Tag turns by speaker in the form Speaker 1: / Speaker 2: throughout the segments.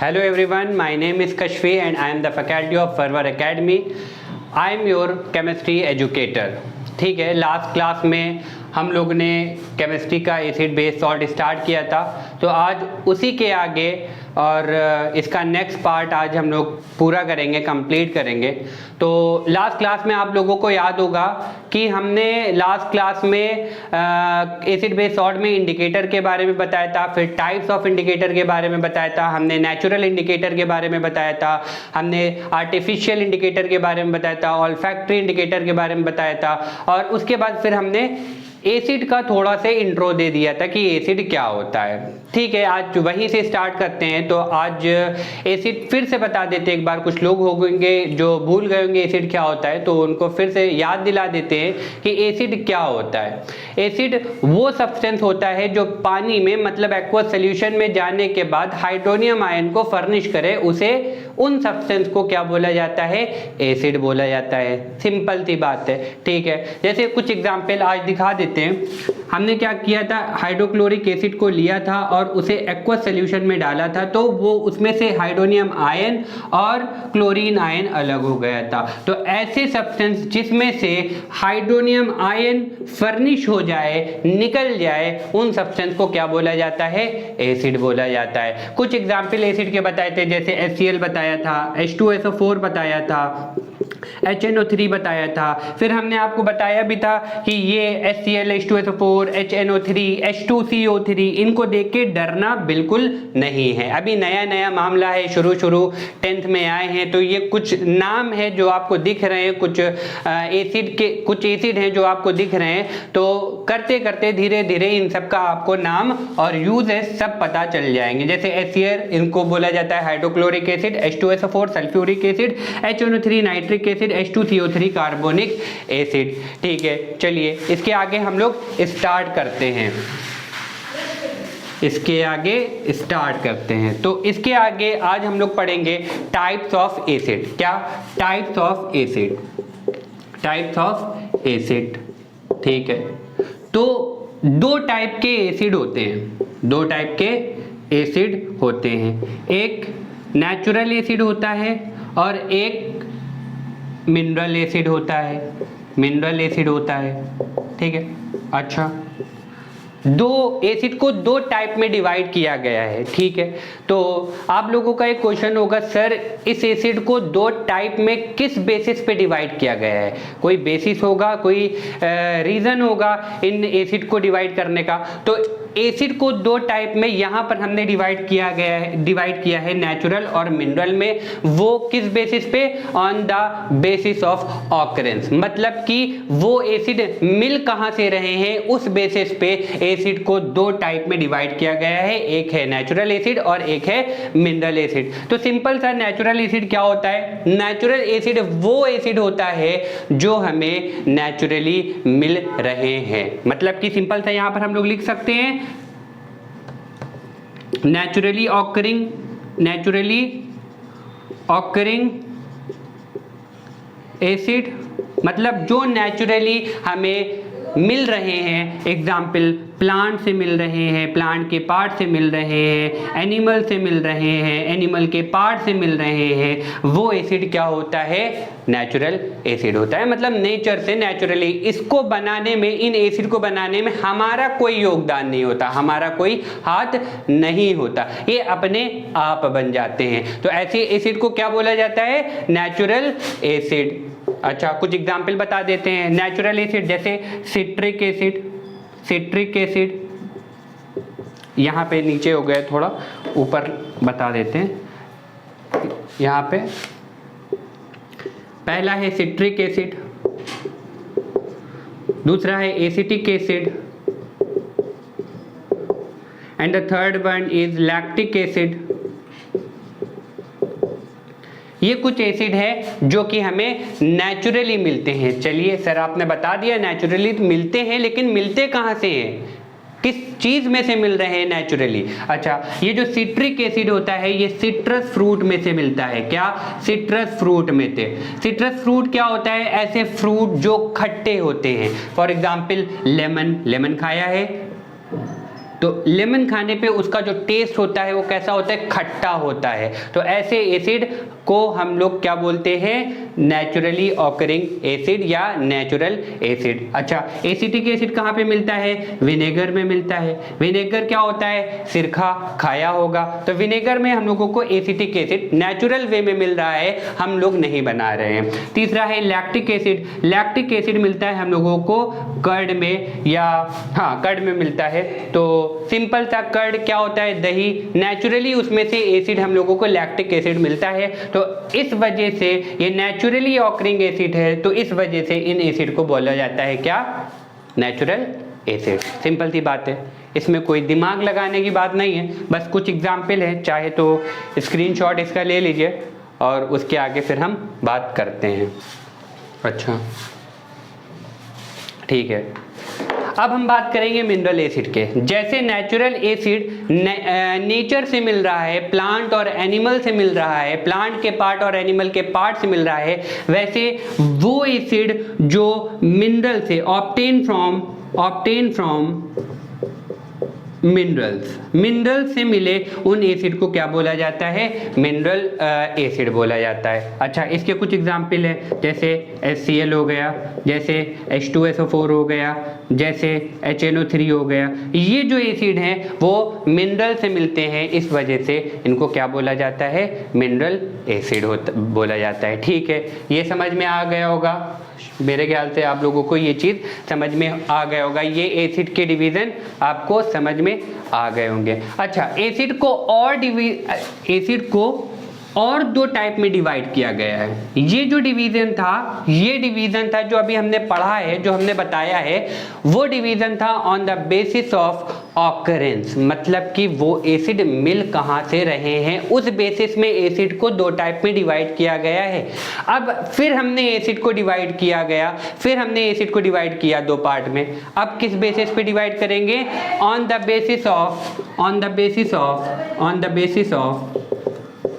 Speaker 1: Hello everyone, my name is Kashfi and I am the faculty of Fervor Academy. I am your chemistry educator. ठीक है, last class में हम लोग ने chemistry का acid base salt start किया था, तो आज उसी के आगे और इसका नेक्स्ट पार्ट आज हम लोग पूरा करेंगे, कंप्लीट करेंगे। तो लास्ट क्लास में आप लोगों को याद होगा कि हमने लास्ट क्लास में एसिड बेस सॉल्ट में इंडिकेटर के बारे में बताया था, फिर टाइप्स ऑफ इंडिकेटर के बारे में बताया था, हमने नेचुरल इंडिकेटर के बारे में बताया था, हमने आर्टिफिशियल इंडिकेटर के बारे में बताया था, ऑल्फैक्टरी इंडिकेटर के बारे में बताया था, और उसके बाद फिर हमने एसिड का थोड़ा से इंट्रो दे दिया था कि एसिड क्या होता है। ठीक है, आज वहीं से स्टार्ट करते हैं। तो आज एसिड फिर से बता देते हैं, एक बार कुछ लोग होंगे जो भूल गए होंगे एसिड क्या होता है, तो उनको फिर से याद दिला देते हैं कि एसिड क्या होता है। एसिड वो सब्सटेंस होता है जो पानी में मतलब एक्वस सॉल्यूशन में जाने के बाद हाइड्रोनियम आयन को फर्निश करे, उसे उन सब्सटेंस को क्या बोला जाता है? एसिड बोला जाता है। सिंपल सी बात है। ठीक है, जैसे कुछ एग्जाम्पल आज दिखा देते हैं। हमने क्या किया था, हाइड्रोक्लोरिक एसिड को लिया था और उसे एक्वस सॉल्यूशन में डाला था, तो वो उसमें से हाइड्रोनियम आयन और क्लोरीन आयन अलग हो गया था। तो ऐसे सब्सटेंस जिसमें से हाइड्रोनियम आयन फर्निश हो जाए, निकल जाए, उन सब्सटेंस को क्या बोला जाता है? एसिड बोला जाता है। कुछ एग्जाम्पल एसिड के बताए थे, जैसे HCl बताया था, H2SO4 बताया था, HNO3 बताया था। फिर हमने आपको बताया भी था कि ये HCl, H2SO4, HNO3, H2CO3, इनको देख के डरना बिल्कुल नहीं है। अभी नया नया मामला है, शुरू 10th में आए हैं, तो ये कुछ नाम है जो आपको दिख रहे हैं, कुछ एसिड हैं जो आपको दिख रहे हैं। तो करते करते धीरे धीरे इन सब का आपको नाम और यूजेस सब पता चल जाएंगे। जैसे HCl, इनको बोला जाता है hydrochloric acid, H2SO4 sulphuric acid, HNO3 nitric acid, H2CO3 carbonic acid. ठीक है, चलिए इसके आगे हम लोग स्टार्ट करते हैं। तो इसके आगे आज हम लोग पढ़ेंगे टाइप्स ऑफ एसिड। क्या? Types of acid. ठीक है, तो दो टाइप के एसिड होते हैं, एक नेचुरल एसिड होता है और एक मिनरल एसिड होता है। ठीक है, अच्छा, दो एसिड को दो टाइप में डिवाइड किया गया है। ठीक है, तो आप लोगों का एक क्वेश्चन होगा, सर इस एसिड को दो टाइप में किस बेसिस पे डिवाइड किया गया है? कोई बेसिस होगा, कोई रीजन होगा इन एसिड को डिवाइड करने का। तो एसिड को दो टाइप में यहाँ पर हमने डिवाइड किया है नेचुरल और मिनरल में। वो किस बेसिस पे? On the basis of occurrence, मतलब कि वो एसिड मिल कहाँ से रहे हैं, उस बेसिस पे एसिड को दो टाइप में डिवाइड किया गया है। एक है नेचुरल एसिड और एक है मिनरल एसिड। तो सिंपल सा नेचुरल एसिड क्या होता है? नेचुरल एसिड वो एसिड होता है जो हमें नेचुरली मिल रहे हैं। मतलब कि सिंपल सा यहां पर हम लोग लिख सकते हैं, नेचुरली ऑकरिंग एसिड, मतलब जो नेचुरली हमें मिल रहे हैं। एग्जाम्पल, प्लांट से मिल रहे हैं, प्लांट के पार्ट से मिल रहे हैं, एनिमल से मिल रहे हैं, एनिमल के पार्ट से मिल रहे हैं, वो एसिड क्या होता है? नेचुरल एसिड होता है। मतलब नेचर से नेचुरली इसको बनाने में, इन एसिड को बनाने में हमारा कोई योगदान नहीं होता, हमारा कोई हाथ नहीं होता, ये अपने आप बन जाते हैं। तो ऐसे एसिड को क्या बोला जाता है? Natural acid. अच्छा, कुछ एग्जाम्पल बता देते हैं नेचुरल एसिड, जैसे सिट्रिक एसिड, यहाँ पे नीचे हो गया, थोड़ा ऊपर बता देते हैं। यहाँ पे पहला है सिट्रिक एसिड, दूसरा है acetic acid, and the third one is lactic acid. ये कुछ एसिड है जो कि हमें नेचुरली मिलते हैं। चलिए सर, आपने बता दिया नेचुरली मिलते हैं, लेकिन मिलते कहाँ से हैं? किस चीज में से मिल रहे हैं नेचुरली? अच्छा, ये जो सिट्रिक एसिड होता है ये सिट्रस फ्रूट में से मिलता है। क्या? सिट्रस फ्रूट में से। सिट्रस फ्रूट क्या होता है? ऐसे फ्रूट जो खट्टे होते हैं। फॉर एग्जाम्पल लेमन खाया है, तो लेमन खाने पे उसका जो टेस्ट होता है वो कैसा होता है, खट्टा होता है। तो ऐसे एसिड को हम लोग क्या बोलते हैं, नेचुरली ऑकरिंग एसिड या नेचुरल एसिड। अच्छा, एसिटिक एसिड कहाँ पे मिलता है, विनेगर में मिलता है। विनेगर क्या होता है, सिरका खाया होगा, तो विनेगर में हम लोगों को एसिटिक एसिड नेचुरल वे में मिल रहा है, हम लोग नहीं बना रहे हैं। तीसरा है लैक्टिक एसिड। लैक्टिक एसिड मिलता है हम लोगों को कर्ड में, या हाँ कर्ड में मिलता है। तो सिंपल सा कर्ड क्या होता है, दही, नेचुरली उसमें से एसिड हम लोगों को लैक्टिक एसिड मिलता है। तो इस वजह से ये नेचुरली ऑकरिंग एसिड है, तो इस वजह से इन एसिड को बोला जाता है क्या, नेचुरल एसिड। सिंपल सी बात है, इसमें कोई दिमाग लगाने की बात नहीं है, बस कुछ एग्जाम्पल है, चाहे तो स्क्रीनशॉट इसका ले लीजिए और उसके आगे फिर हम बात करते हैं। अच्छा ठीक है, अब हम बात करेंगे मिनरल एसिड के। जैसे नेचुरल एसिड नेचर से मिल रहा है, प्लांट और एनिमल से मिल रहा है, प्लांट के पार्ट और एनिमल के पार्ट से मिल रहा है, वैसे वो एसिड जो मिनरल से ऑब्टेन फ्रॉम मिनरल से मिले उन एसिड को क्या बोला जाता है, मिनरल एसिड बोला जाता है। अच्छा, इसके कुछ एग्जाम्पल है, जैसे HCl हो गया, जैसे H2SO4 हो गया, जैसे HNO3 हो गया। ये जो एसिड हैं वो मिनरल से मिलते हैं, इस वजह से इनको क्या बोला जाता है, मिनरल एसिड बोला जाता है। ठीक है, ये समझ में आ गया होगा, मेरे ख्याल से आप लोगों को ये चीज़ समझ में आ गया होगा, ये एसिड के डिवीज़न आपको समझ में आ गए होंगे। अच्छा, एसिड को और दो टाइप में डिवाइड किया गया है। ये जो डिवीज़न था जो अभी हमने पढ़ा है, जो हमने बताया है, वो डिवीज़न था on the basis of occurrence, मतलब कि वो एसिड मिल कहाँ से रहे हैं, उस बेसिस में एसिड को दो टाइप में डिवाइड किया गया है। अब फिर हमने एसिड को डिवाइड किया दो पार्ट में। अब किस बेसिस पे डिवाइड करेंगे, on the basis of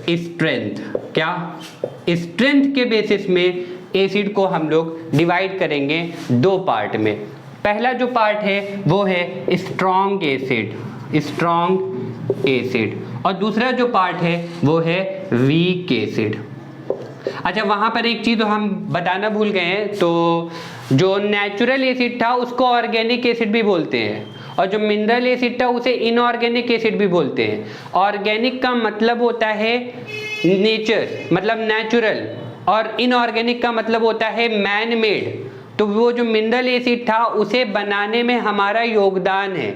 Speaker 1: strength. क्या, स्ट्रेंथ के बेसिस में एसिड को हम लोग डिवाइड करेंगे दो पार्ट में। पहला जो पार्ट है वो है स्ट्रॉन्ग एसिड, और दूसरा जो पार्ट है वो है वीक एसिड। अच्छा, वहाँ पर एक चीज़ हम बताना भूल गए हैं, तो जो नेचुरल एसिड था उसको ऑर्गेनिक एसिड भी बोलते हैं, और जो मिनरल एसिड था उसे इनऑर्गेनिक एसिड भी बोलते हैं। ऑर्गेनिक का मतलब होता है नेचर, मतलब नेचुरल, और इनऑर्गेनिक का मतलब होता है मैन मेड। तो वो जो मिनरल एसिड था उसे बनाने में हमारा योगदान है,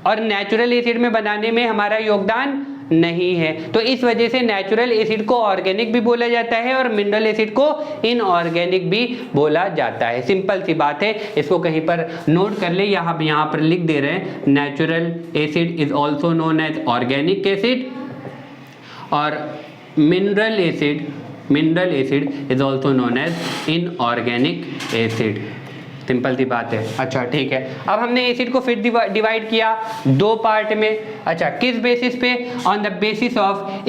Speaker 1: और नेचुरल एसिड में बनाने में हमारा योगदान नहीं है। तो इस वजह से नेचुरल एसिड को ऑर्गेनिक भी बोला जाता है और मिनरल एसिड को इनऑर्गेनिक भी बोला जाता है। सिंपल सी बात है, इसको कहीं पर नोट कर ले, या हम यहाँ पर लिख दे रहे हैं, natural acid is also known as organic acid, और mineral acid is also known as inorganic acid. Simple सी बात है। अच्छा ठीक है, अब हमने एसिड को फिर डिवाइड किया दो पार्ट में। अच्छा, किस बेसिस पे, on the basis of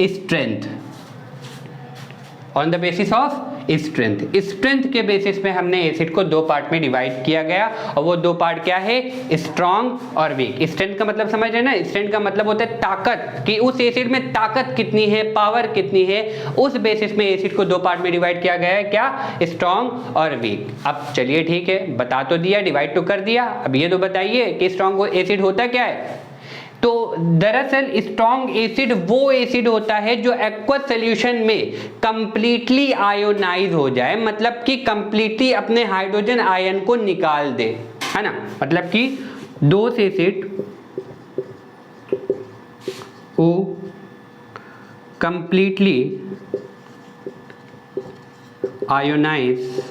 Speaker 1: strength, strength के बेसिस पे हमने एसिड को दो पार्ट में डिवाइड किया गया, और वो दो पार्ट क्या है, स्ट्रॉन्ग और वीक। स्ट्रेंथ का मतलब समझ रहे हैं ना, स्ट्रेंथ का मतलब होता है ताकत, कि उस एसिड में ताकत कितनी है, पावर कितनी है, उस बेसिस में एसिड को दो पार्ट में डिवाइड किया गया है, क्या, स्ट्रॉन्ग और वीक। अब चलिए ठीक है, बता तो दिया, डिवाइड तो कर दिया, अब ये तो बताइए कि स्ट्रॉन्ग एसिड होता क्या है। तो दरअसल स्ट्रॉन्ग एसिड वो एसिड होता है जो एक्वस सॉल्यूशन में कंप्लीटली आयोनाइज हो जाए, मतलब कि कंप्लीटली अपने हाइड्रोजन आयन को निकाल दे, है ना। मतलब कि दोस एसिड वो completely ionize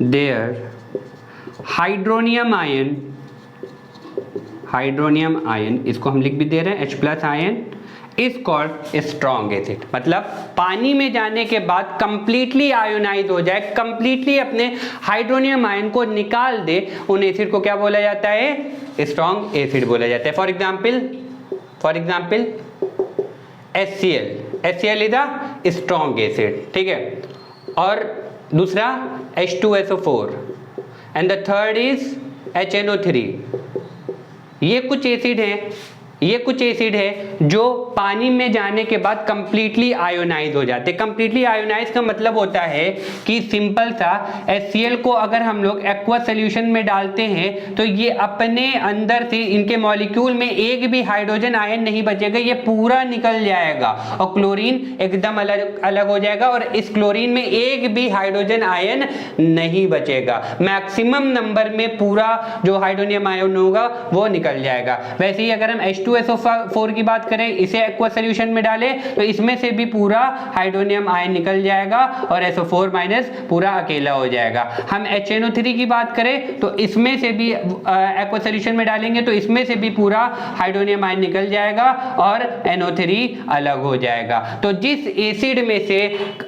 Speaker 1: their hydronium ion, इसको हम लिख भी दे रहे हैं H+ ion, is called strong acid. मतलब पानी में जाने के बाद कंप्लीटली आयोनाइज हो जाए, कंप्लीटली अपने हाइड्रोनियम आयन को निकाल दे, उन एसिड को क्या बोला जाता है, स्ट्रॉन्ग एसिड बोला जाता है। For example HCl is a strong acid, ठीक है। और दूसरा H2SO4 and the third is HNO3, ये कुछ एसिड है, ये कुछ एसिड है जो पानी में जाने के बाद कंप्लीटली आयोनाइज हो जाते हैं। कंप्लीटली आयोनाइज का मतलब होता है कि सिंपल सा HCl को अगर हम लोग एक्वा सोल्यूशन में डालते हैं तो ये अपने अंदर से इनके मॉलिक्यूल में एक भी हाइड्रोजन आयन नहीं बचेगा, ये पूरा निकल जाएगा और क्लोरीन एकदम अलग अलग हो जाएगा और इस क्लोरीन में एक भी हाइड्रोजन आयन नहीं बचेगा। मैक्सिमम नंबर में पूरा जो हाइड्रोनियम आयन होगा वो निकल जाएगा। वैसे ही अगर हम H2SO4 की बात करें, इसे एक्वा सोल्यूशन में डालें तो इसमें से भी पूरा हाइड्रोनियम आयन निकल जाएगा और SO4 माइनस पूरा अकेला हो जाएगा। हम HNO3 की बात करें तो इसमें से भी एक्वा सोल्यूशन में डालेंगे तो इसमें से भी पूरा हाइड्रोनियम आयन निकल जाएगा और NO3 अलग हो जाएगा। तो जिस एसिड में से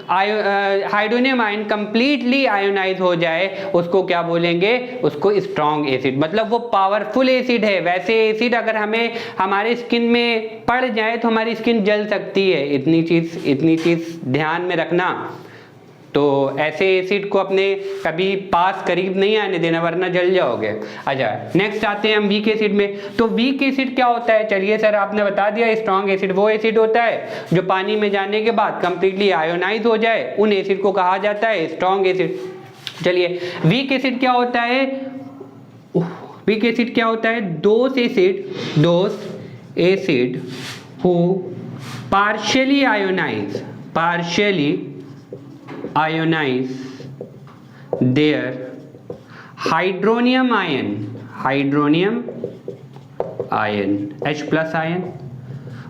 Speaker 1: हाइड्रोनियम आयन कंप्लीटली आयोनाइज हो जाए उसको क्या बोलेंगे, उसको स्ट्रॉन्ग एसिड, मतलब वो पावरफुल एसिड है। वैसे एसिड अगर हमें हमारे स्किन में पड़ जाए तो हमारी स्किन जल सकती है, इतनी चीज ध्यान में रखना। तो ऐसे एसिड को अपने कभी पास करीब नहीं आने देना वरना जल जाओगे। अच्छा, नेक्स्ट आते हैं हम वीक एसिड में। तो वीक एसिड क्या होता है? चलिए सर आपने बता दिया, स्ट्रॉन्ग एसिड वो एसिड होता है जो पानी में जाने के बाद कंप्लीटली आयोनाइज हो जाए, उन एसिड को कहा जाता है स्ट्रॉन्ग एसिड। चलिए वीक एसिड क्या होता है? वीक एसिड क्या होता है? Those acid who partially ionize their hydronium ion H+ ion,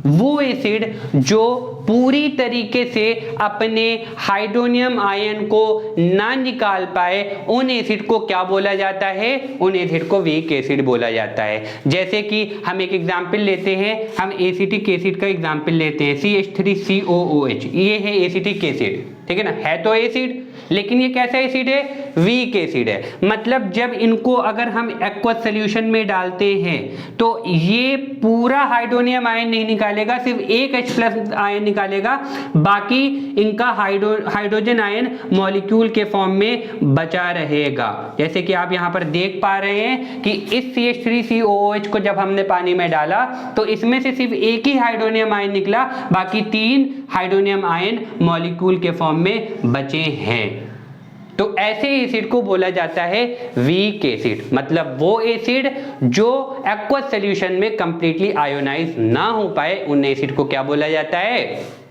Speaker 1: वो एसिड जो पूरी तरीके से अपने हाइड्रोनियम आयन को ना निकाल पाए, उन एसिड को क्या बोला जाता है? उन एसिड को वीक एसिड बोला जाता है। जैसे कि हम एक एग्जांपल लेते हैं, हम एसिटिक एसिड का एग्जांपल लेते हैं, CH3COOH, ये है एसिटिक एसिड, ठीक है ना, है तो एसिड, लेकिन ये कैसा एसिड है? वीक एसिड है। मतलब जब इनको अगर हम एक्वा सोल्यूशन में डालते हैं तो ये पूरा हाइड्रोनियम आयन नहीं निकालेगा, सिर्फ एक H+ आयन निकालेगा, बाकी इनका हाइड्रोजन आयन मॉलिक्यूल के फॉर्म में बचा रहेगा। जैसे कि आप यहाँ पर देख पा रहे हैं कि इस CH3COOH को जब हमने पानी में डाला तो इसमें से सिर्फ एक ही हाइड्रोनियम आयन निकला, बाकी 3 हाइड्रोनियम आयन मॉलिक्यूल के फॉर्म में बचे हैं। तो ऐसे एसिड को बोला जाता है वीक एसिड, मतलब वो एसिड जो एक्वा सॉल्यूशन में कंप्लीटली आयोनाइज ना हो पाए, उन एसिड को क्या बोला जाता है?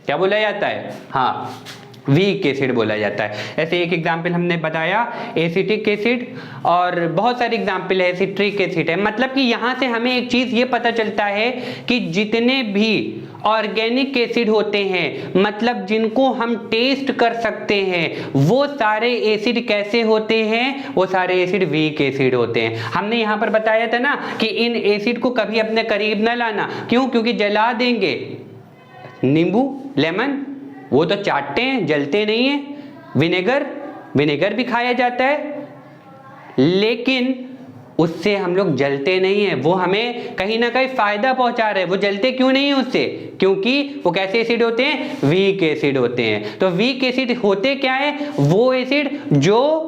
Speaker 1: क्या बोला जाता है? हाँ, वीक एसिड बोला जाता है। ऐसे एक एग्जाम्पल हमने बताया एसिटिक एसिड, और बहुत सारे एग्जाम्पल है, सिट्रिक एसिड है। मतलब कि यहाँ से हमें एक चीज ये पता चलता है कि जितने भी ऑर्गेनिक एसिड होते हैं, मतलब जिनको हम टेस्ट कर सकते हैं, वो सारे एसिड कैसे होते हैं? वो सारे एसिड वीक एसिड होते हैं। हमने यहाँ पर बताया था ना कि इन एसिड को कभी अपने करीब ना लाना, क्यों? क्योंकि जला देंगे। नींबू, लेमन, वो तो चाटते हैं, जलते नहीं है। विनेगर भी खाया जाता है, लेकिन उससे हम लोग जलते नहीं है, वो हमें कहीं ना कहीं फायदा पहुंचा रहे हैं। वो जलते क्यों नहीं है उससे? क्योंकि वो कैसे एसिड होते हैं? वीक एसिड होते हैं। तो वीक एसिड होते क्या है? वो एसिड जो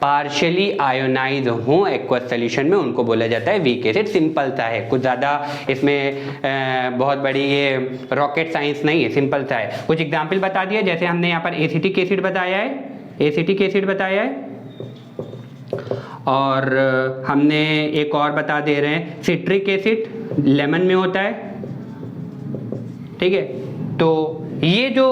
Speaker 1: पार्शियली आयोनाइज हो एक्वा सॉल्यूशन में, उनको बोला जाता है वीक एसिड। सिंपल सा है, कुछ ज़्यादा इसमें बहुत बड़ी ये रॉकेट साइंस नहीं है, सिंपल सा है। कुछ एग्जाम्पल बता दिया, जैसे हमने यहाँ पर एसिटिक एसिड बताया है, और हमने एक और बता दे रहे हैं सिट्रिक एसिड, लेमन में होता है, ठीक है। तो ये जो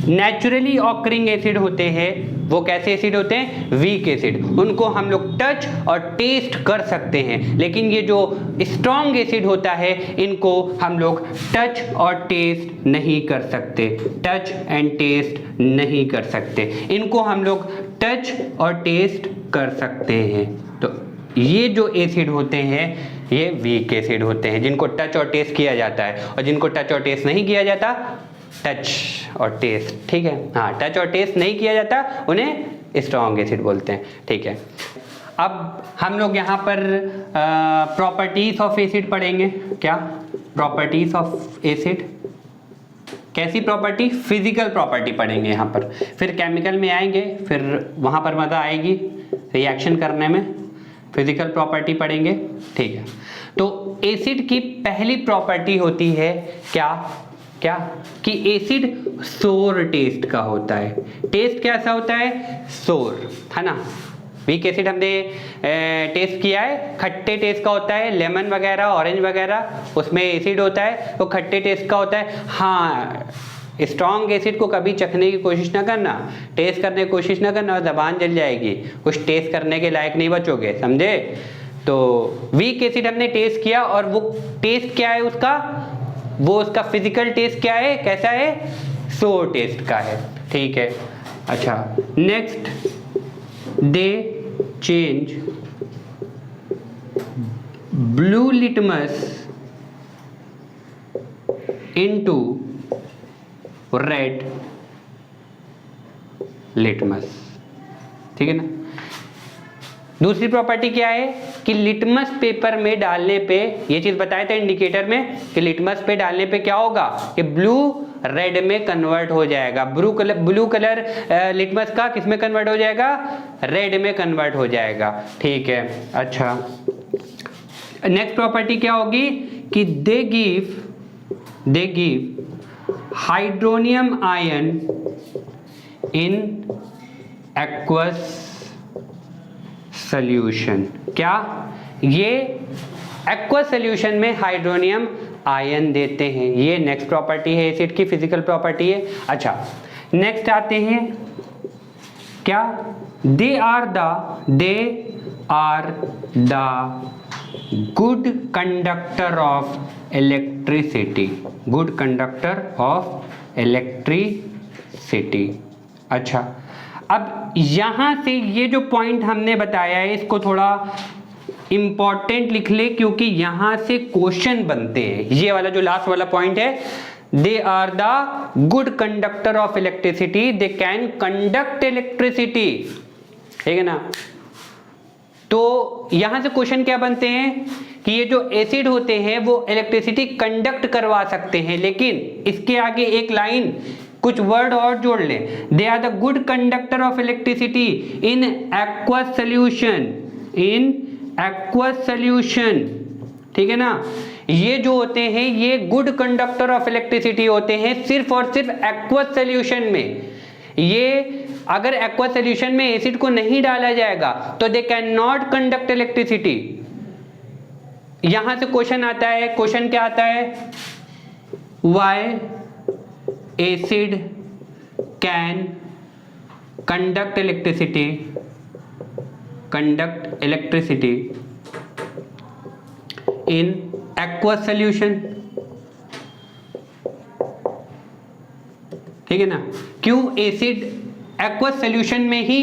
Speaker 1: नेचुरली ऑकरिंग एसिड होते हैं वो कैसे एसिड होते हैं? Weak acid. उनको हम लोग टच और टेस्ट कर सकते हैं, लेकिन ये जो स्ट्रॉन्ग एसिड होता है इनको हम लोग टच और टेस्ट नहीं कर सकते, टच एंड टेस्ट नहीं कर सकते। इनको हम लोग टच और टेस्ट कर सकते हैं। तो ये जो एसिड होते हैं ये वीक एसिड होते हैं, जिनको टच और टेस्ट किया जाता है, और जिनको टच और टेस्ट नहीं किया जाता, टच और टेस्ट, ठीक है, हाँ, टच और टेस्ट नहीं किया जाता, उन्हें स्ट्रॉन्ग एसिड बोलते हैं, ठीक है। अब हम लोग यहाँ पर प्रॉपर्टीज ऑफ एसिड पढ़ेंगे। क्या प्रॉपर्टीज ऑफ एसिड? कैसी प्रॉपर्टी? फिजिकल प्रॉपर्टी पढ़ेंगे यहाँ पर, फिर केमिकल में आएंगे, फिर वहाँ पर मज़ा आएगी रिएक्शन करने में। फिजिकल प्रॉपर्टी पढ़ेंगे, ठीक है। तो एसिड की पहली प्रॉपर्टी होती है क्या क्या कि एसिड सोर टेस्ट का होता है। टेस्ट कैसा होता है? सोर, है ना। वीक एसिड हमने टेस्ट किया है, खट्टे टेस्ट का होता है, लेमन वगैरह ऑरेंज वगैरह उसमें एसिड होता है तो खट्टे टेस्ट का होता है। हाँ, स्ट्रॉन्ग एसिड को कभी चखने की कोशिश ना करना, टेस्ट करने की कोशिश ना करना, जबान जल जाएगी, कुछ टेस्ट करने के लायक नहीं बचोगे, समझे। तो वीक एसिड हमने टेस्ट किया और वो टेस्ट क्या है उसका, वो उसका फिजिकल टेस्ट क्या है, कैसा है? सोर टेस्ट का है, ठीक है। अच्छा, नेक्स्ट, दे change blue litmus into red litmus, ठीक है ना। दूसरी प्रॉपर्टी क्या है कि लिटमस पेपर में डालने पे, ये चीज बताया था इंडिकेटर में कि लिटमस पे डालने पे क्या होगा कि ब्लू रेड में कन्वर्ट हो जाएगा। ब्लू कलर लिटमस का किस में कन्वर्ट हो जाएगा? रेड में कन्वर्ट हो जाएगा, ठीक है। अच्छा, नेक्स्ट प्रॉपर्टी क्या होगी कि they give hydronium ion in aqueous solution. क्या? ये एक्वस सॉल्यूशन में हाइड्रोनियम आयन देते हैं। ये नेक्स्ट प्रॉपर्टी है, एसिड की फिजिकल प्रॉपर्टी है। अच्छा, नेक्स्ट आते हैं क्या? They are the good conductor of electricity, good conductor of electricity. अच्छा, अब यहां से ये जो पॉइंट हमने बताया है इसको थोड़ा इंपॉर्टेंट लिख ले, क्योंकि यहां से क्वेश्चन बनते हैं। ये वाला जो लास्ट वाला पॉइंट है, they are the good conductor of electricity, they can conduct electricity, ठीक है ना। तो यहां से क्वेश्चन क्या बनते हैं कि ये जो एसिड होते हैं वो इलेक्ट्रिसिटी कंडक्ट करवा सकते हैं, लेकिन इसके आगे एक लाइन कुछ वर्ड और जोड़ लें, they are the good conductor of electricity in aqueous solution, in aqueous solution, ठीक है ना। ये जो होते हैं ये गुड कंडक्टर ऑफ इलेक्ट्रिसिटी होते हैं सिर्फ और सिर्फ एक्वस सॉल्यूशन में। ये अगर एक्वस सॉल्यूशन में एसिड को नहीं डाला जाएगा तो they can not conduct electricity. यहां से क्वेश्चन आता है, क्वेश्चन क्या आता है? Why acid can conduct electricity, conduct electricity in aqueous solution, ठीक है ना। क्यों एसिड एक्वस सॉल्यूशन में ही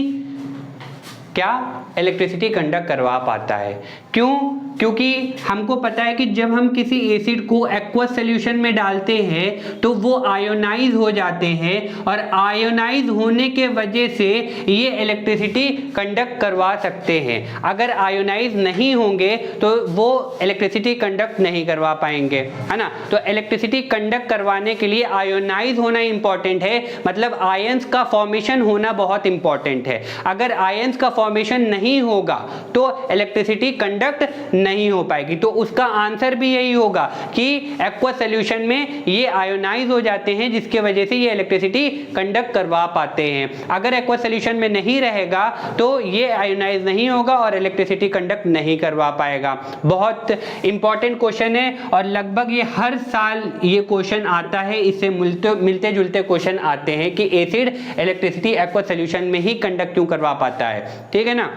Speaker 1: क्या इलेक्ट्रिसिटी कंडक्ट करवा पाता है? क्यों? क्योंकि हमको पता है कि जब हम किसी एसिड को एक्वस सॉल्यूशन में डालते हैं तो वो आयोनाइज हो जाते हैं, और आयोनाइज होने के वजह से ये इलेक्ट्रिसिटी कंडक्ट करवा सकते हैं। अगर आयोनाइज नहीं होंगे तो वो इलेक्ट्रिसिटी कंडक्ट नहीं करवा पाएंगे, है ना। तो इलेक्ट्रिसिटी कंडक्ट करवाने के लिए आयोनाइज होना इंपॉर्टेंट है, मतलब आयंस का फॉर्मेशन होना बहुत इंपॉर्टेंट है। अगर आयंस का फॉर्मेशन नहीं होगा तो इलेक्ट्रिसिटी कंडक्ट नहीं हो पाएगी। तो उसका आंसर भी यही होगा कि एक्वस सॉल्यूशन में ये आयोनाइज हो जाते हैं, जिसके वजह से ये इलेक्ट्रिसिटी कंडक्ट करवा पाते हैं। अगर एक्वस सॉल्यूशन में नहीं रहेगा तो ये आयोनाइज नहीं होगा और इलेक्ट्रिसिटी कंडक्ट नहीं करवा पाएगा। बहुत इंपॉर्टेंट क्वेश्चन है और लगभग ये हर साल ये क्वेश्चन आता है। इससे मिलते जुलते क्वेश्चन आते हैं कि एसिड इलेक्ट्रिसिटी एक्वस सॉल्यूशन में ही कंडक्ट क्यों करवा पाता है, ठीक है ना।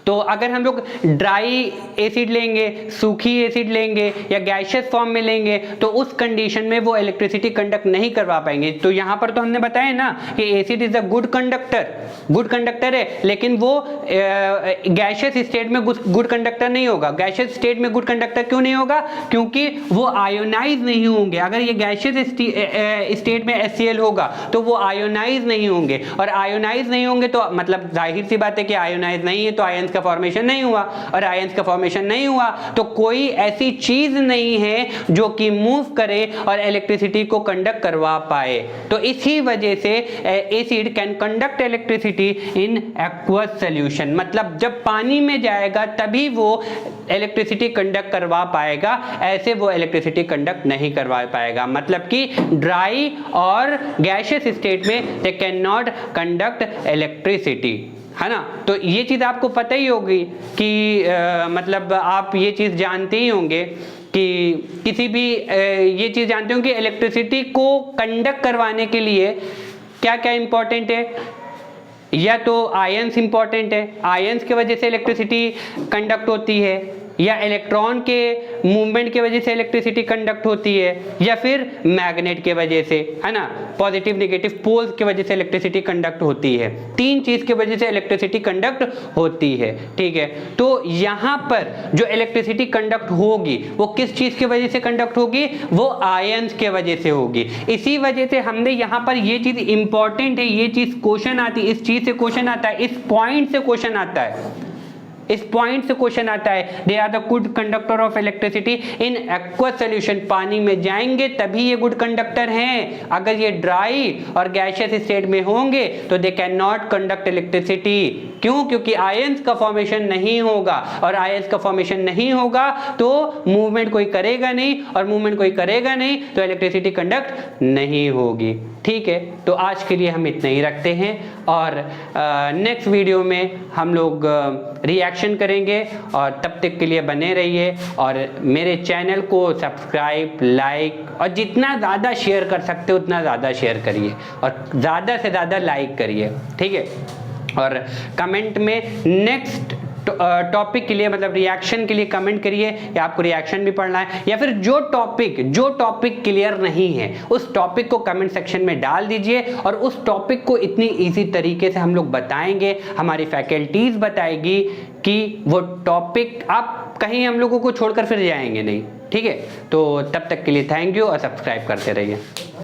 Speaker 1: तो अगर हम लोग ड्राई एसिड लेंगे, सूखी एसिड लेंगे या गैसियस फॉर्म में लेंगे तो उस कंडीशन में वो इलेक्ट्रिसिटी कंडक्ट नहीं करवा पाएंगे। तो यहाँ पर तो हमने बताया ना कि acid is a good conductor है, लेकिन वो गैसियस स्टेट में गुड कंडक्टर नहीं होगा। गैसियस स्टेट में गुड कंडक्टर क्यों नहीं होगा? क्योंकि वो आयोनाइज नहीं होंगे। अगर ये गैसियस स्टेट में HCl होगा तो वो आयोनाइज नहीं होंगे, और आयोनाइज नहीं होंगे तो मतलब जाहिर सी बात है कि आयोनाइज नहीं है तो आयंस का फॉर्मेशन नहीं हुआ, और आयंस का फॉर्मेशन नहीं हुआ तो कोई ऐसी चीज नहीं है जो कि मूव करे और इलेक्ट्रिसिटी को कंडक्ट करवा पाए। तो इसी वजह से acid can conduct electricity in aqueous solution, मतलब जब पानी में जाएगा तभी वो इलेक्ट्रिसिटी कंडक्ट करवा पाएगा, ऐसे वो इलेक्ट्रिसिटी कंडक्ट नहीं करवा पाएगा। मतलब कि ड्राई और गैसियस स्टेट में they can not conduct electricity, है ना। तो ये चीज आपको पता ही होगी कि मतलब आप ये चीज जानते ही होंगे कि किसी भी ये चीज जानते हो कि इलेक्ट्रिसिटी को कंडक्ट करवाने के लिए क्या क्या इंपॉर्टेंट है, या तो आयंस इंपॉर्टेंट है, आयंस की वजह से इलेक्ट्रिसिटी कंडक्ट होती है, या इलेक्ट्रॉन के मूवमेंट की वजह से इलेक्ट्रिसिटी कंडक्ट होती है, या फिर मैग्नेट के वजह से, है ना, पॉजिटिव नेगेटिव पोल्स की वजह से इलेक्ट्रिसिटी कंडक्ट होती है। तीन चीज की वजह से इलेक्ट्रिसिटी कंडक्ट होती है, ठीक है। तो यहाँ पर जो इलेक्ट्रिसिटी कंडक्ट होगी वो किस चीज की वजह से कंडक्ट होगी, वो आयंस के वजह से होगी। इसी वजह से हमने यहाँ पर ये चीज इंपॉर्टेंट है, ये चीज क्वेश्चन आती है, इस चीज से क्वेश्चन आता है, इस पॉइंट से क्वेश्चन आता है, इस पॉइंट से क्वेश्चन आता है। They are the good conductor of electricity in aqueous solution, पानी में जाएंगे तभी ये गुड कंडक्टर हैं। अगर ये ड्राई और गैसियस स्टेट में होंगे तो they can not conduct electricity. क्यों? क्योंकि आयंस का फॉर्मेशन नहीं होगा, और आयंस का फॉर्मेशन नहीं होगा तो मूवमेंट कोई करेगा नहीं, और मूवमेंट कोई करेगा नहीं तो इलेक्ट्रिसिटी कंडक्ट नहीं होगी, ठीक है। तो आज के लिए हम इतना ही रखते हैं, और नेक्स्ट वीडियो में हम लोग रिएक्शन करेंगे, और तब तक के लिए बने रहिए, और मेरे चैनल को सब्सक्राइब, लाइक और जितना ज़्यादा शेयर कर सकते हो उतना ज़्यादा शेयर करिए, और ज़्यादा से ज़्यादा लाइक करिए, ठीक है। और कमेंट में नेक्स्ट टॉपिक के लिए, मतलब रिएक्शन के लिए कमेंट करिए, या आपको रिएक्शन भी पढ़ना है, या फिर जो टॉपिक क्लियर नहीं है उस टॉपिक को कमेंट सेक्शन में डाल दीजिए, और उस टॉपिक को इतनी इजी तरीके से हम लोग बताएंगे, हमारी फैकल्टीज बताएगी कि वो टॉपिक आप कहीं हम लोगों को छोड़कर फिर जाएंगे नहीं, ठीक है। तो तब तक के लिए थैंक यू, और सब्सक्राइब करते रहिए।